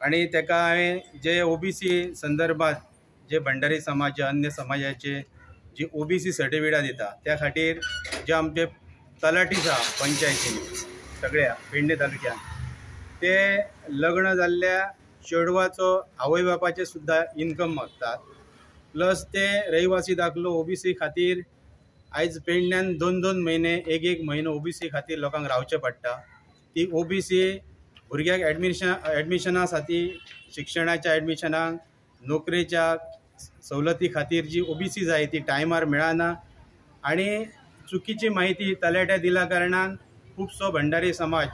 आणि तेका हांवें जे ओबीसी संदर्भात जे भंडारी समाज अन्य समाजाचे जी ओबीसी सर्टिफिकेट दिता त्या खातीर जे आमचे तलाटी आसा पंचायतीन सगळ्या पेडणे तालुक्यात ते लग्न जाल्ल्या चेडवाचो आवय बापाचे सुद्धा इन्कम मागतात प्लस ते रहिवासी दाखलो ओबीसी खातीर आयज पेडण्यान 2-2 महिने एक म्हयनो ओबीसी खातीर लोकांक रावचे पडटा। ती ओबीसी भुरग्याक ॲडमिशना साठी शिक्षणाच्या ॲडमिशनाक नोकरेच्या सवलती खातीर जी ओबीसी जाय ती टायमार मेळना आणि चुकीची माहिती तलाट्या दिल्या कारणान खूबसो भंडारी समाज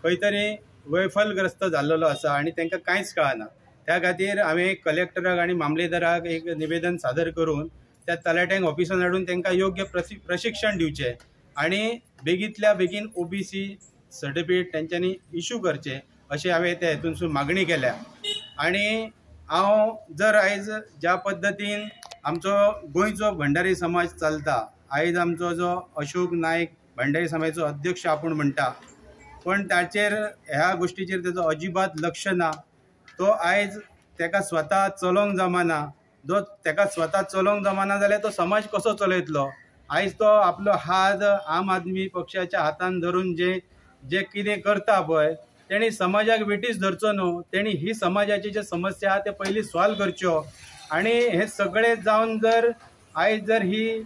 खंय तरी वैफलग्रस्त जाल्लो आसा आणि तांकां कांयच कळना। त्या खातीर हांवें कलेक्टराक आनी मामलेदाराक एक निवेदन सादर करून त्या तलाट्यांक ऑफिसान हाडून तांकां योग्य प्रशिक्षण दिवचें आणि बेगींतल्या बेगीन ओबीसी सर्टिफिकेट तेंच्यांनी इश्यू करचे अशें हांवें त्या हेतूनसून मागणी केल्या। आणि हांव जर आयज ज्या पद्दतीन आमचो गोंयचो भंडारी समाज चलता, आयज आमचो जो अशोक नायक भंडारी समाजाचो अध्यक्ष आपूण म्हणटा पण ताचेर ह्या गोष्टीचेर तेजो अजिबात लक्ष ना। तो आयज तेका स्वता चलोवंक जमना, जो तेका स्वता चलोवंक जमना जाल्यार तो समाज कसो चलयतलो। आयज तो आपलो हात आम आदमी पक्षाच्या हातान धरून जे कितें करता पळय तेणी समाजाक वेठीस धरचो न्हू, तेणी ही समाजाची जे समस्या आहा ते पयलीं सॉल्व करच्यो आणि हे सगळे जावन जर आयज जर ही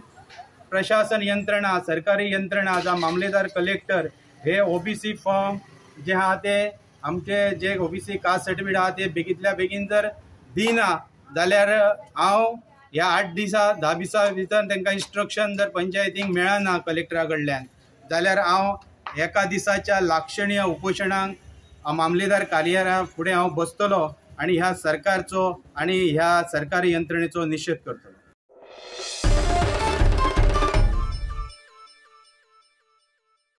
प्रशासन यंत्रणा सरकारी यंत्रणा जावं मामलेदार कलेक्टर हे ओबीसी फॉर्म जे आहा ते आमचे जे ओबीसी कास्ट सर्टिफिकेट आहा ते बेगींतल्या बेगीन जर दिना जाल्यार हांव ह्या 8 दिसा 10 दिसा भितर तांकां इन्स्ट्रक्शन जर पंचायतीक मेळना कलेक्टरा कडल्यान जाल्यार हांव एका दिसाच्या लाक्षणीय उपोशणाक मामलेदार कार्यालया फुडें हांव बसतलो आणि ह्या सरकारचो आणि ह्या सरकारी यंत्रणेचो निशेध करतलो।